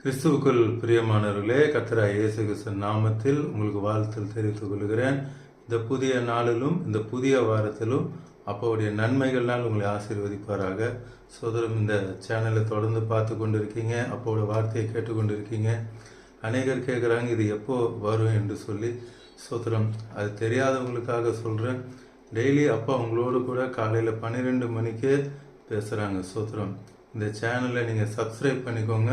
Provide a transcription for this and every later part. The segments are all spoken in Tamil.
கிறிஸ்துவுக்குள் பிரியமானவர்களே, கர்த்தராகிய இயேசு கிறிஸ்துவின் நாமத்தில் உங்களுக்கு வாழ்த்தல் தெரிவித்துக் கொள்கிறேன். இந்த புதிய நாளிலும் இந்த புதிய வாரத்திலும் அப்பாவுடைய நன்மைகள்னால் உங்களை ஆசீர்வதிப்பாராக. சோதரம், இந்த சேனலை தொடர்ந்து பார்த்து கொண்டு இருக்கீங்க, அப்பாவோட வார்த்தையை கேட்டுக்கொண்டு இருக்கீங்க. அநேகர் கேட்குறாங்க இது எப்போ வரும் என்று சொல்லி. சோதரம், அது தெரியாதவங்களுக்காக சொல்கிறேன். டெய்லி அப்பா உங்களோடு கூட காலையில் 12 மணிக்கே பேசுகிறாங்க. சோதரம், இந்த சேனலை நீங்கள் சப்ஸ்கிரைப் பண்ணிக்கோங்க.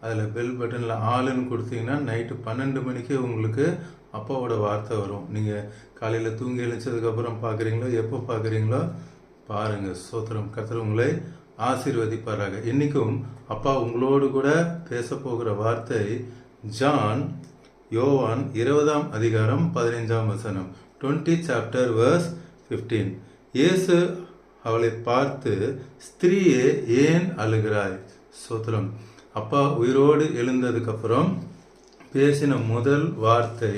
அதில் பெல் பட்டனில் ஆளுன்னு கொடுத்தீங்கன்னா நைட்டு 12 மணிக்கு உங்களுக்கு அப்பாவோட வார்த்தை வரும். நீங்கள் காலையில் தூங்கி எழுந்ததுக்கப்புறம் பார்க்குறீங்களோ எப்போ பார்க்குறீங்களோ பாருங்கள். சோத்திரம், கர்த்தர் உங்களை ஆசீர்வதிப்பாராக. இன்றைக்கும் அப்பா உங்களோடு கூட பேச போகிற வார்த்தை யோவான் 20ஆம் அதிகாரம் 15ஆம் வசனம், 20 சாப்டர் verse 15. இயேசு அவளை பார்த்து, ஸ்திரீயே ஏன் அழுகிறாய்? சோத்திரம், அப்பா உயிரோடு எழுந்ததுக்கப்புறம் பேசின முதல் வார்த்தை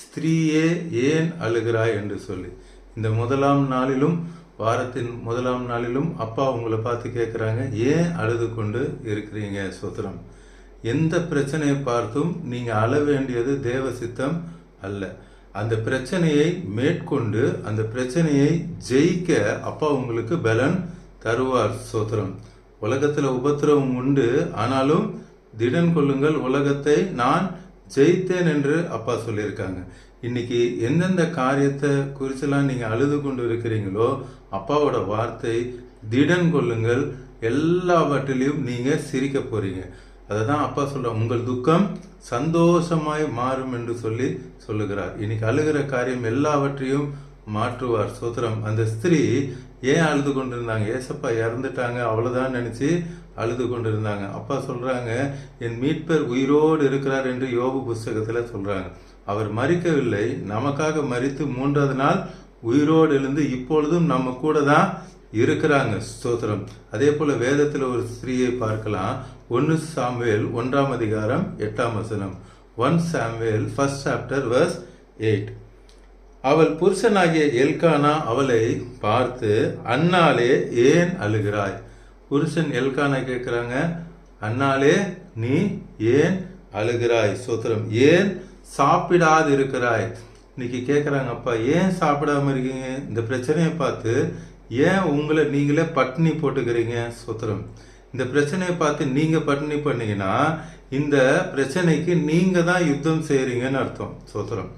ஸ்திரீயே ஏன் அழுகிறாய் என்று சொல்லி. இந்த முதலாம் நாளிலும் வாரத்தின் முதலாம் நாளிலும் அப்பா உங்களை பார்த்து கேட்குறாங்க, ஏன் அழுது கொண்டு இருக்கிறீங்க? சோத்திரம், எந்த பிரச்சனையை பார்த்தும் நீங்கள் அழ வேண்டியது தேவ சித்தம் அல்ல. அந்த பிரச்சனையை மேற்கொண்டு அந்த பிரச்சனையை ஜெயிக்க அப்பா உங்களுக்கு பலன் தருவார். சோத்திரம், உலகத்தில் உபத்திரவம் உண்டு, ஆனாலும் திடன் கொள்ளுங்கள், உலகத்தை நான் ஜெயித்தேன் என்று அப்பா சொல்லியிருக்காங்க. இன்னைக்கு எந்தெந்த காரியத்தை குறிச்செல்லாம் நீங்கள் அழுது கொண்டு இருக்கிறீங்களோ அப்பாவோட வார்த்தை திடன் கொள்ளுங்கள், எல்லாவற்றிலையும் நீங்கள் சிரிக்க போறீங்க. அதை தான் அப்பா சொல்கிறார், உங்கள் துக்கம் சந்தோஷமாய் மாறும் என்று சொல்லி சொல்லுகிறார். இன்னைக்கு அழுகிற காரியம் எல்லாவற்றையும் மாற்றுவார். சோத்திரம், அந்த ஸ்திரீ ஏன் அழுது கொண்டிருந்தாங்க? ஏசப்பா இறந்துட்டாங்க அவ்வளவுதான் நினைச்சு அழுது கொண்டிருந்தாங்க. அப்பா சொல்றாங்க, என் மீட்பர் உயிரோடு இருக்கிறார் என்று யோபு புஸ்தகத்துல சொல்றாங்க. அவர் மரிக்கவில்லை, நமக்காக மரித்து 3ஆவது நாள் உயிரோடு எழுந்து இப்பொழுதும் நம்ம கூட தான் இருக்கிறாங்க. ஸ்தோத்திரம். அதே போல வேதத்துல ஒரு ஸ்திரீயை பார்க்கலாம். 1 சாமுவேல் 1ஆம் அதிகாரம் 8ஆம் வசனம், 1 சாமுவேல் 1st சாப்டர் verse 8. அவள் புருஷனாகிய எல்கானா அவளை பார்த்து, அன்னாலே ஏன் அழுகிறாய்? புருஷன் எல்கானா கேட்கிறாங்க, அன்னாலே நீ ஏன் அழுகிறாய்? சோத்திரம், ஏன் சாப்பிடாது இருக்கிறாய்? இன்னைக்கு கேட்குறாங்க, அப்பா ஏன் சாப்பிடாம இருக்கீங்க? இந்த பிரச்சனையை பார்த்து ஏன் உங்களை நீங்களே பட்டினி போட்டுக்கிறீங்க? சோத்திரம், இந்த பிரச்சனையை பார்த்து நீங்க பட்டினி பண்ணீங்கன்னா இந்த பிரச்சனைக்கு நீங்க தான் யுத்தம் செய்யறீங்கன்னு அர்த்தம். சோத்திரம்,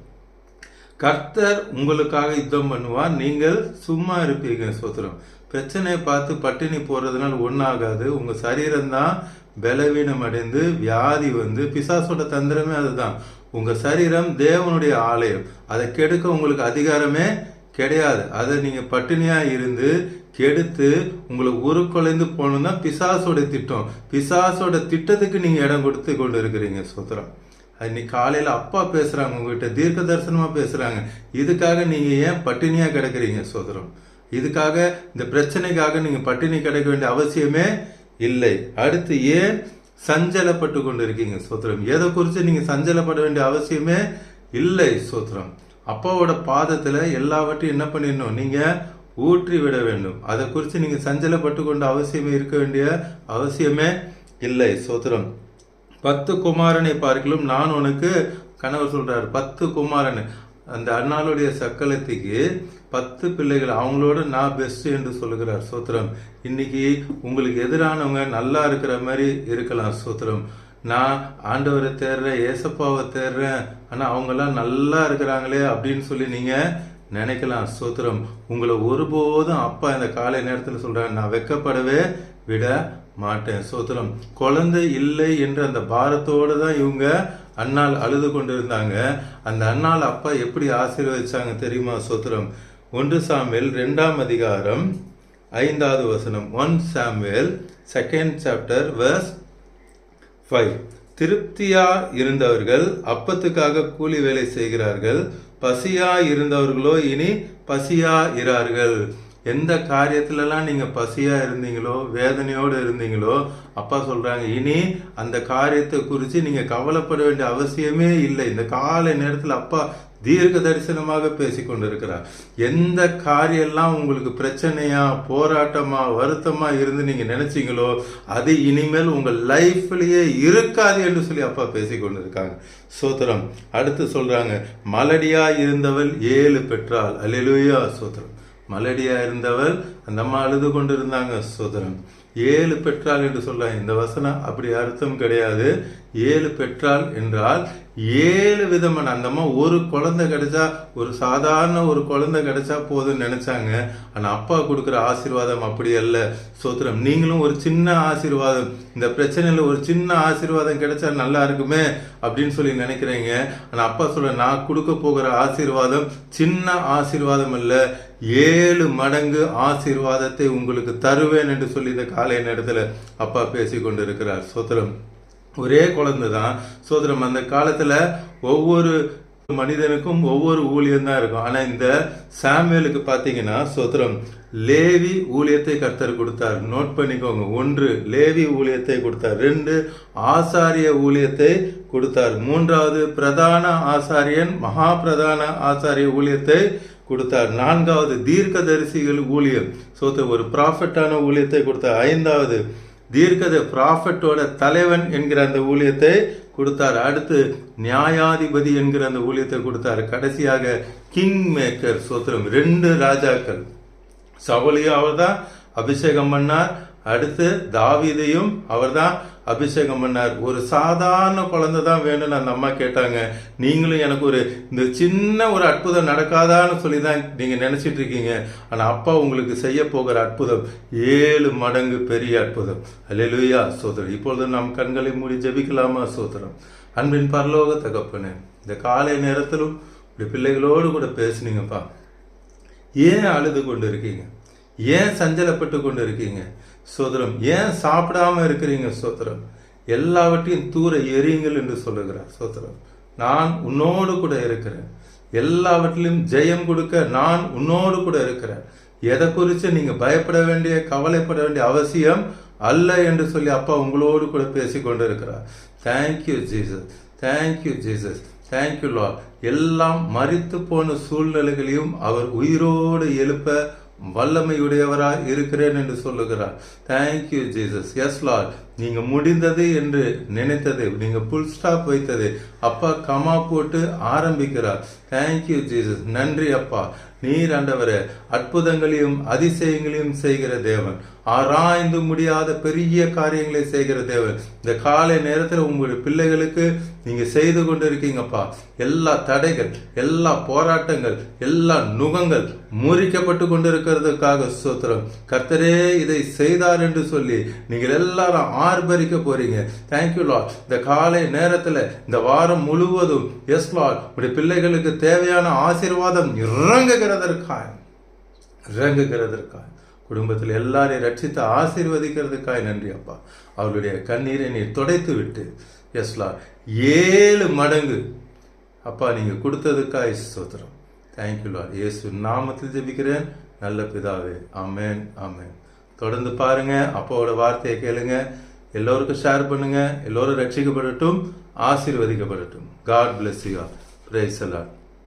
கர்த்தர் உங்களுக்காக யுத்தம் பண்ணுவார், நீங்கள் சும்மா இருப்பீங்க. சோத்திரம், பிரச்சனையை பார்த்து பட்டினி போறதுனால ஒன்றாகாது. உங்க சரீரம் தான் பலவீனம் அடைந்து வியாதி வந்து, பிசாசோட தந்திரமே அதுதான். உங்க சரீரம் தேவனுடைய ஆலயம், அதை கெடுக்க உங்களுக்கு அதிகாரமே கிடையாது. அதை நீங்க பட்டினியா இருந்து கெடுத்து உங்களை உருக்குலைந்து போகணும் தான் பிசாசோட திட்டம். பிசாசோட திட்டத்துக்கு நீங்க இடம் கொடுத்து கொண்டு இருக்கிறீங்க. சோத்திரம், இன்னைக்கு காலையில அப்பா பேசுறாங்க, உங்ககிட்ட தீர்க்க தரிசனமா பேசுறாங்க. இதுக்காக நீங்க ஏன் பட்டினியா கிடக்குறீங்க? சோதரம், இதுக்காக இந்த பிரச்சனைக்காக நீங்க பட்டினி கிடக்க வேண்டிய அவசியமே இல்லை. அடுத்து ஏன் சஞ்சலப்பட்டு கொண்டு இருக்கீங்க? சோத்திரம், எதை குறித்து நீங்க சஞ்சலப்பட வேண்டிய அவசியமே இல்லை. சோத்திரம், அப்பாவோட பாதத்துல எல்லாவற்றையும் என்ன பண்ணிடணும்? நீங்க ஊற்றி விட வேண்டும். அதை குறித்து நீங்க சஞ்சலப்பட்டு கொண்ட அவசியமே இருக்க வேண்டிய அவசியமே இல்லை. சோத்திரம், 10 குமாரனை பார்க்கலும் நான் உனக்கு, கணவர் சொல்றாரு 10 குமாரன். அந்த அண்ணாளுடைய சக்கலத்துக்கு 10 பிள்ளைகள், அவங்களோட நான் பெஸ்ட் என்று சொல்லுகிறார். சோத்திரம், இன்னைக்கு உங்களுக்கு எதிரானவங்க நல்லா இருக்கிற மாதிரி இருக்கலாம். சோத்திரம், நான் ஆண்டவரை தேடுறேன், ஏசப்பாவை தேடுறேன், ஆனா அவங்கெல்லாம் நல்லா இருக்கிறாங்களே அப்படின்னு சொல்லி நீங்க நினைக்கலாம். சோத்திரம், உங்களை ஒருபோதும் அப்பா இந்த காலை நேரத்தில் சொல்றாங்க, நான் வெக்கப்படவே விட மாட்டேன். சோத்திரம், குழந்தை இல்லை என்ற அந்த பாரத்தோடு தான் இவங்க அண்ணால் அழுது கொண்டிருந்தாங்க. அந்த அண்ணால் அப்பா எப்படி ஆசீர்வதிச்சாங்க தெரியுமா? சோத்திரம், 1 சாமுவேல் 2ஆம் அதிகாரம் 5ஆவது வசனம், 1 சாமுவேல் 2nd சாப்டர் verse 5. திருப்தியா இருந்தவர்கள் அப்பத்துக்காக கூலி வேலை செய்கிறார்கள், பசியா இருந்தவர்களோ இனி பசியா இரார்கள். எந்த காரியத்திலலாம் நீங்க பசியா இருந்தீங்களோ, வேதனையோடு இருந்தீங்களோ, அப்பா சொல்றாங்க இனி அந்த காரியத்தை குறித்து நீங்க கவலைப்பட வேண்டிய அவசியமே இல்லை. இந்த காலை நேரத்தில் அப்பா தீர்க்க தரிசனமாக பேசிக்கொண்டிருக்கிறார். எந்த காரியெல்லாம் உங்களுக்கு பிரச்சனையா, போராட்டமா, வருத்தமா இருந்து நீங்க நினைச்சீங்களோ அது இனிமேல் உங்கள் லைஃப்லயே இருக்காது என்று சொல்லி அப்பா பேசிக்கொண்டிருக்காங்க. சோத்திரம். அடுத்து சொல்றாங்க, மலடியா இருந்தவள் 7 பெற்றாள். அல்லேலூயா. சோத்திரம். மலடியா இருந்தவள் அந்த அம்மா அழுது கொண்டு இருந்தாங்க. சோதரம். 7 பெற்றாள் என்று சொல்ல இந்த வசனம் அப்படி அர்த்தம் கிடையாது. 7 பெற்றாள் என்றால் 7 விதமான, அந்த அம்மா ஒரு குழந்தை கிடைச்சா, ஒரு சாதாரண ஒரு குழந்தை கிடைச்சா போதும்னு நினைச்சாங்க. ஆனா அப்பா கொடுக்குற ஆசீர்வாதம் அப்படி அல்ல. சோத்திரம். நீங்களும் ஒரு சின்ன ஆசீர்வாதம், இந்த பிரச்சனையில ஒரு சின்ன ஆசீர்வாதம் கிடைச்சா நல்லா இருக்குமே அப்படின்னு சொல்லி நினைக்கிறீங்க. ஆனா அப்பா சொல்ற, நான் கொடுக்க போகிற ஆசீர்வாதம் சின்ன ஆசீர்வாதம் அல்ல, 7 மடங்கு ஆசீர்வாதத்தை உங்களுக்கு தருவேன் என்று சொல்லி இந்த காலை நேரத்துல அப்பா பேசி கொண்டு இருக்கிறார். சோத்திரம். ஒரே குழந்தை தான். சோதரம். அந்த காலத்துல ஒவ்வொரு மனிதனுக்கும் ஒவ்வொரு ஊழியம் தான் இருக்கும். ஆனா இந்த சாமுவேலுக்கு பாத்தீங்கன்னா சோத்திரம், லேவி ஊழியத்தை கர்த்தர் கொடுத்தார். நோட் பண்ணிக்கோங்க. 1 லேவி ஊழியத்தை கொடுத்தார். 2 ஆசாரிய ஊழியத்தை கொடுத்தார். 3வது பிரதான ஆசாரியன், மகா பிரதான ஆசாரிய ஊழியத்தை கொடுத்தார். 4வது தீர்க்க தரிசிகள் ஊழியம், ஒரு ப்ராஃபட்டான ஊழியத்தை கொடுத்தார். 5வது தீர்க்கத ப்ராஃபட்டோட தலைவன் என்கிற அந்த ஊழியத்தை கொடுத்தார். அடுத்து நியாயாதிபதி என்கிற அந்த ஊழியத்தை கொடுத்தார். கடைசியாக கிங் மேக்கர். சோத்திரம். 2 ராஜாக்கள். சவுலையும் அவர் தான் அபிஷேகம் பண்ணார். அடுத்து தாவீதையும் அவர் தான் அபிஷேகம் பண்ணார். ஒரு சாதாரண குழந்தை தான் வேணும்னு அந்த அம்மா கேட்டாங்க. நீங்களும் எனக்கு ஒரு இந்த சின்ன ஒரு அற்புதம் நடக்காதான்னு சொல்லி தான் நீங்க நினைச்சிட்டு இருக்கீங்க. ஆனா அப்பா உங்களுக்கு செய்ய போகிற அற்புதம் 7 மடங்கு பெரிய அற்புதம். அல்லேலூயா. சோதரம். இப்பொழுது நாம் கண்களை மூடி ஜெபிக்கலாமா? சோதரம். அன்பின் பரலோக தகப்பனே, இந்த காலை நேரத்திலும் இப்படி பிள்ளைகளோடு கூட பேசுனீங்கப்பா. ஏன் அழுது கொண்டு இருக்கீங்க? ஏன் சஞ்சலப்பட்டு கொண்டு இருக்கீங்க? சோதரம். ஏன் சாப்பிடாம இருக்கிறீங்க? சோதரம். எல்லாவற்றையும் தூர எரியுங்கள் என்று சொல்லுகிறார். சோதரம். நான் உன்னோடு கூட இருக்கிறேன். எல்லாவற்றிலும் ஜெயம் கொடுக்க நான் உன்னோடு கூட இருக்கிறேன். எதை குறித்து நீங்க பயப்பட வேண்டிய, கவலைப்பட வேண்டிய அவசியம் அல்ல என்று சொல்லி அப்பா உங்களோடு கூட பேசி கொண்டு இருக்கிறார். Thank you Jesus. Thank you Jesus. Thank you Lord. எல்லாம் மரித்து போன சூழ்நிலைகளையும் அவர் உயிரோடு எழுப்ப வல்லமையுடையவராய் இருக்கிறேன் என்று சொல்லுகிறார். Thank you Jesus. Yes Lord. நீங்க முடிந்தது என்று நினைத்தது, நீங்க புல் ஸ்டாப் வைத்தது அப்பா கமா போட்டு ஆரம்பிக்கிறார். Thank you Jesus. நன்றி அப்பா. நீர் ஆண்டவரே அற்புதங்களையும் அதிசயங்களையும் செய்கிற தேவன், ஆராய்ந்து முடியாத பெரிய காரியங்களை செய்கிற தேவன். இந்த காலை நேரத்தில் உங்களுடைய பிள்ளைகளுக்கு நீங்க செய்து கொண்டு இருக்கீங்கப்பா. எல்லா தடைகள், எல்லா போராட்டங்கள், எல்லா நுகங்கள் முறிக்கப்பட்டு கொண்டிருக்கிறதுக்காக ஸ்தோத்திரம். கர்த்தரே இதை செய்தார் என்று சொல்லி நீங்கள் எல்லாரும் ஆர்ப்பரிக்க போறீங்க. Thank you Lord. இந்த காலை நேரத்தில் இந்த வாரம் முழுவதும் எஸ் லார்ட் உடைய பிள்ளைகளுக்கு தேவையான ஆசீர்வாதம் இறங்குகிறதற்காய் குடும்பத்தில் எல்லாரையும் ரட்சித்து ஆசீர்வதிக்கிறதுக்காய் நன்றி அப்பா. அவருடைய கண்ணீரை நீர் துடைத்து விட்டு எஸ் லார்ட் 7 மடங்கு அப்பா நீங்க கொடுத்ததுக்காய் ஸ்தோத்திரம். Thank you Lord. இயேசு நாமத்தில் ஜெபிக்கிறேன் நல்ல பிதாவே. ஆமென். ஆமென். தொடர்ந்து பாருங்க, அப்பாவோட வார்த்தையை கேளுங்க, எல்லோருக்கும் ஷேர் பண்ணுங்க. எல்லோரும் ரட்சிக்கப்படட்டும், ஆசீர்வதிக்கப்படட்டும். God bless you all. Praise the Lord.